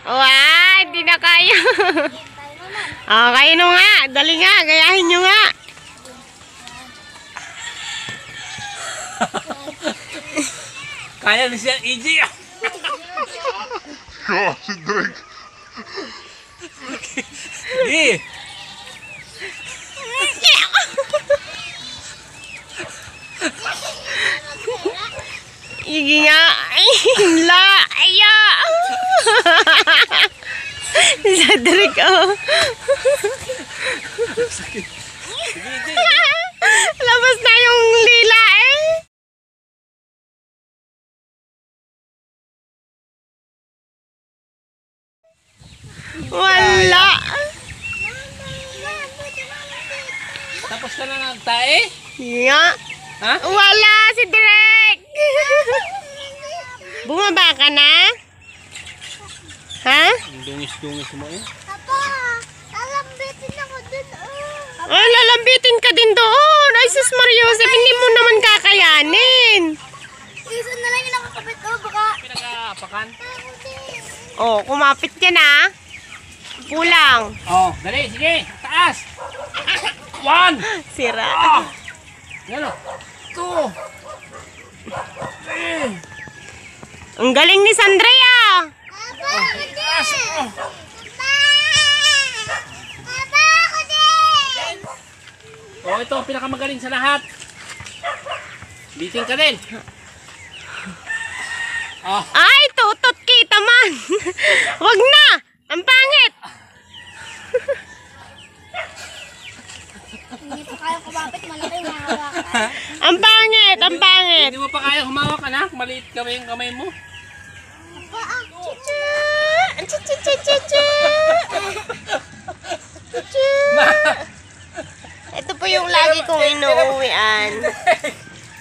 Wah, hindi na kaya. Oh, kayo nyo nga. Dali nga, gayahin nyo nga. Kaya na siya, EJ. Ya, si Drake. Sige. Igi nga. Ay, la. Aya. Sa Drake, oh. Labas na yung lila, eh. Wala. Tapos ka na nagtae? Nga. Ha? Wala si Drake. Bumaba ka na? Ha? Dungis-dungis mo eh. Papa, lalambitin ako dun. Ay, lalambitin ka din doon. Ay, sus Mariosep, hindi mo naman kakayanin. Isa na lang yung nakakapit ko, baka. Pinag-aapakan? Oh, kumapit ka na. Kulang. Oh, dali, sige. Taas. 1. Sira. Yan o. 2. Ang galing ni Sandrea. Papa, ako din. Taas. Papa, ako din. Oh, ito, pinakamagaling sa lahat. Biting ka din. Oh. Ay, tutot kita man. Wag na. Ang pangit. Hindi pa kayo kumapit, malaki yung hawakan. Ang pangit, ang pangit. Hindi mo pa kaya humawak, anak. Maliit kami yung kamay mo. Papa, Ito po yung lagi kong inuuwian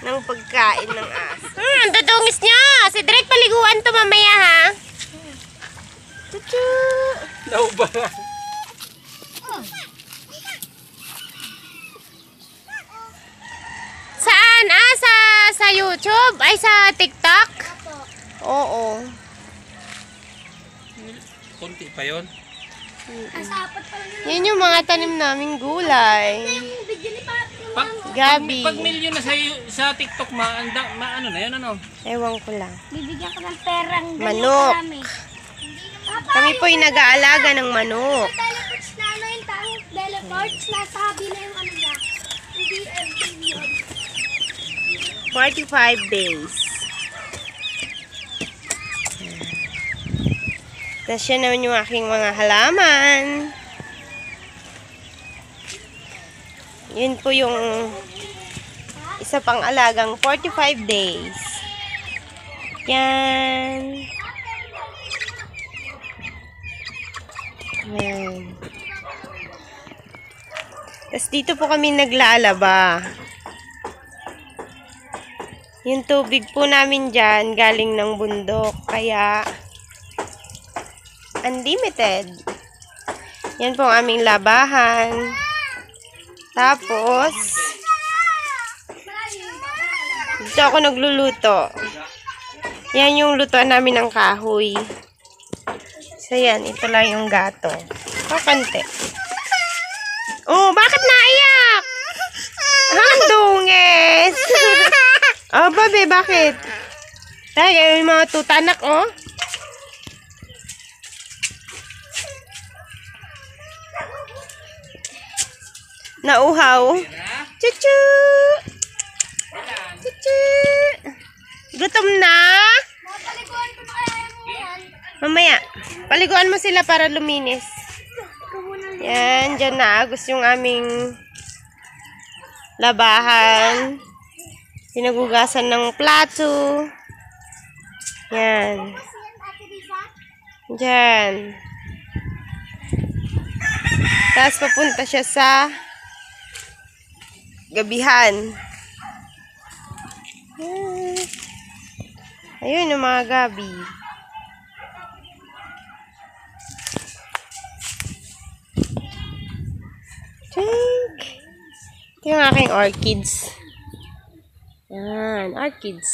ng pagkain ng aso. Ang dudungis niya. Si Drake paliguan to mamaya, ha? Chuchu. Naubaran. Saan? Ah, sa YouTube? Ay, sa TikTok? Oo. Kunti pa yun. asapat pa lang Yan yung mga tanim naming gulay. yung video ni Papa. Gabi. Pag milyon na sa TikTok, ano na yun, ano? Ewan ko lang. Bibigyan ko ng perang ganyan Manok. karami. Papa, Kami po'y nag-aalaga ng manok. teleports na ano yung tawag, teleports, nasabi na yung ano niya. Hindi everything yun. 45 days. Tapos yan naman yung aking mga halaman. Yun po yung isa pang alagang 45 days. Yan. Yan. Tapos dito po kami naglalaba. Yung tubig po namin dyan galing ng bundok. Kaya unlimited. Yan po ang aming labahan. Tapos dito ako nagluluto. Yan yung lutuan namin ng kahoy. So yan, ito lang yung gato. Kakante. Oh, bakit naiyak? Handungis. Oh, babe, bakit? Ay, yung mga tutanak, oh. Nauhaw. Chuchu! Chuchu! Gutom na? Napaliguan ko na kaya mo yan. Mamaya, paliguan mo sila para luminis. Ikaw muna. Yan, dyan na. Gusto yung aming labahan. Pinagugasan ng plato. Yan. Ate Risa? Dyan. Tapos papunta siya sa gabihan. Ayun yung mga gabi. Tink. Ito yung aking orchids. Yan, orchids.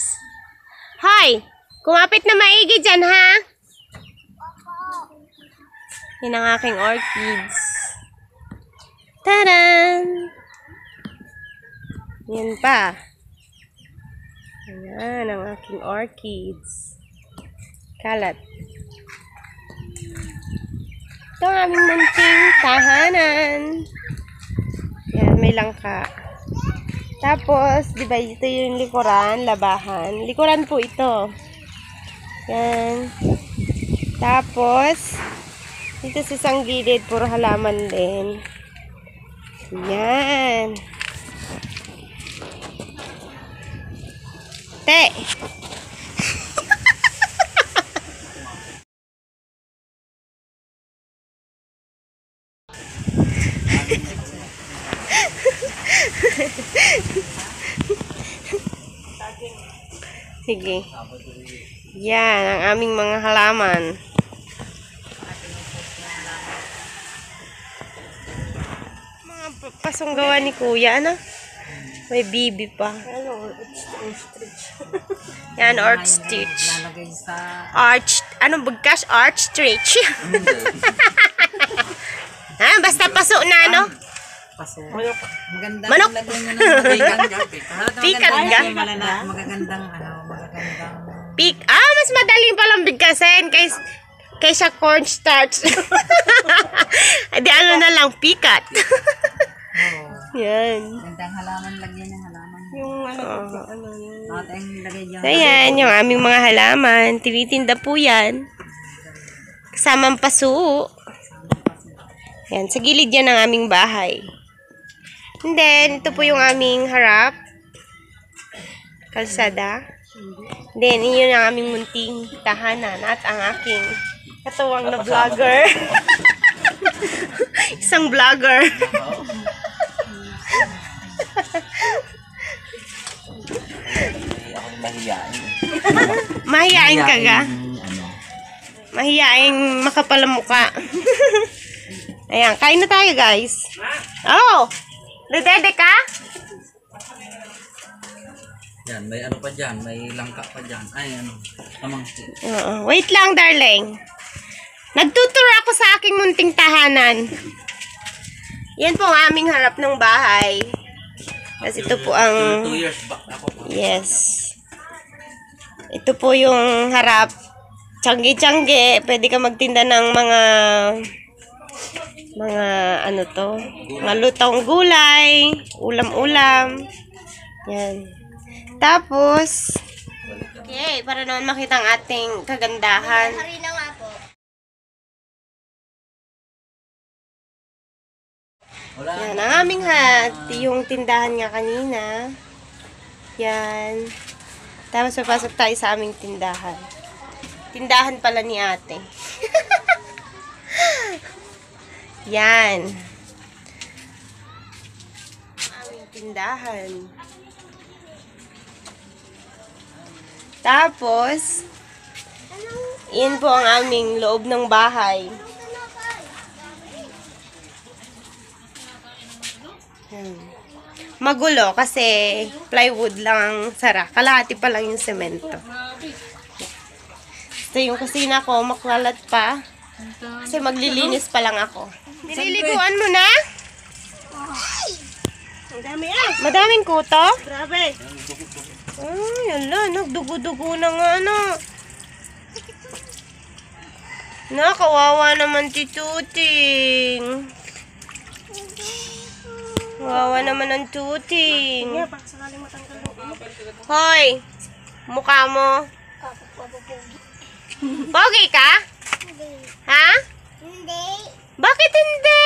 Hi! Kumapit na maigi dyan, ha? Yan ang aking orchids. Taran! Yan pa. Ayan ang aking orchids. Kalat. Ito ang aming munting tahanan. Yan, may langka. Tapos, di ba, ito yung likuran, labahan. Likuran po ito. Yan. Tapos, dito sa isang gilid, puro halaman din. Yan. Te! Sige. Yan, ang aming mga halaman. Mga pasong gawa ni Kuya, ano? May bibi pa. Yan, arch stitch. Lalagay sa... Arch, anong bagkas? Arch stitch. Ha, basta paso na, ano? paso. Maganda Manok. lagyan nyo ng magagandang. Pikat ka? Magagandang, magagandang. Mas madaling palang bigkasin kaysa cornstarch. Di ano na lang, pikat. Yan. Magandang halaman, lagyan ng halaman. Yung Lagay dyan. So, yan, yung aming mga halaman. Tinitinda po yan. Kasamang paso. Yan, sa gilid yan ng aming bahay. And then, ito po yung aming harap. Kalsada. Then, yun ang aming munting tahanan at ang aking katuwang na vlogger. Isang vlogger. Mahiyain ka ga? Mahiyain makapalamuka. Ayan, kain na tayo guys. Oh! Dedede ka? Yan, may ano pa dyan, may langka pa dyan. Ay, ano, tamang. Wait lang, darling. Nagtutur ako sa aking munting tahanan. Yan po ang aming harap ng bahay. Kasi ito po ang... 2 years back ako. Yes. Ito po yung harap. Tiyangge-tiyangge. Pwede ka magtinda ng mga ano to, mga lutong gulay, ulam-ulam. Yan. Tapos, okay, para naman makita ang ating kagandahan. Harina nga po. Yan, ang aming yung tindahan nga kanina. Yan. Tapos papasok tayo sa aming tindahan. Tindahan pala ni ate. Yan. Aming tindahan. Tapos, yan po ang aming loob ng bahay. Yan. Magulo kasi plywood lang ang sara. Kalahati pa lang yung semento. Ito yung kusina ko, maklalat pa. Kasi maglilinis pa lang ako. Nililiguan mo na? Ang dami Madaming kuto? Grabe. Ay, ala, nagdugo-dugo na nga, ano. Kawawa naman si Tuting. Kawawa naman ang Tuting. Hoy, mukha mo. Pogi ka? Ha? Hindi. Bakit hindi?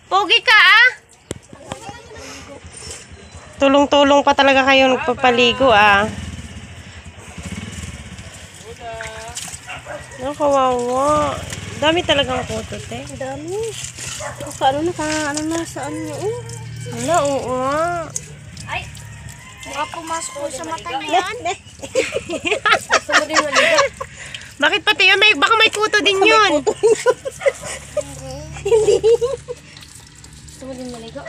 Pogi ka, ah? Tulong-tulong pa talaga kayo nagpapaligo, ah. Kawawa. Dami talagang kuto, te. Dami. Ano na, saan nyo? Wala, oo nga. Ay, baka pumasok ko sa mata niya yan. Bakit pati yun? Baka may kuto din yun. Hindi. Gusto mo din maligo?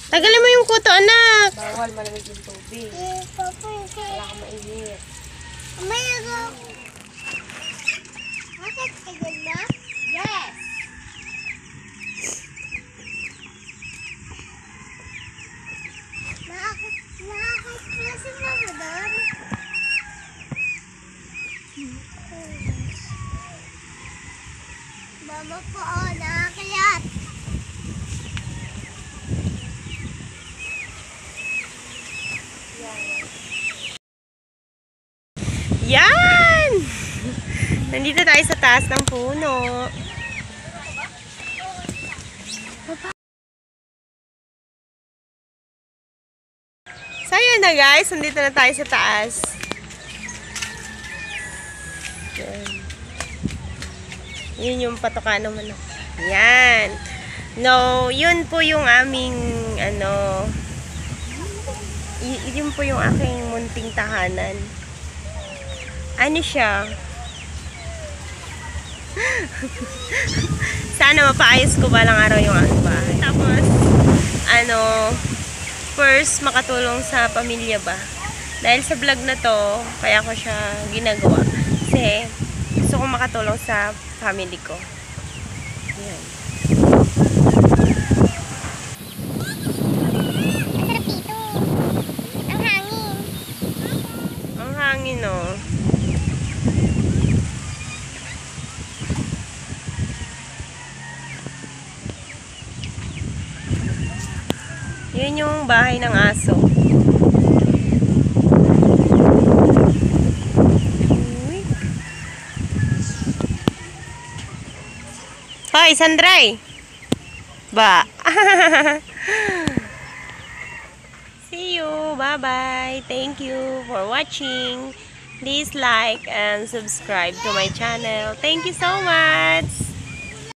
Tagalin mo yung Ayoko to, anak. Bawal malamig yung tubig. Wala ka mainit. May ako. Bakit ka ganda? Yes! Nakakit si mama doon. Mama po, nakakayat. Yan! Nandito tayo sa taas ng puno. So, ayan na guys. Nandito na tayo sa taas. Yan. Yun yung patoka ng manok. Yan. No, yun po yung aming, yun po yung aking munting tahanan. Ano siya? Sana mapaayos ko balang araw yung aking bahay. Tapos, first, makatulong sa pamilya ba? Dahil sa vlog na to, kaya ko siya ginagawa. Kasi, gusto kong makatulong sa family ko. Yan. Sarap dito. Ang hangin. Ang hangin, oh. Yun yung bahay ng aso. Uy. Hoy, Sandray! Ba? See you! Bye-bye! Thank you for watching. Please like and subscribe to my channel. Thank you so much!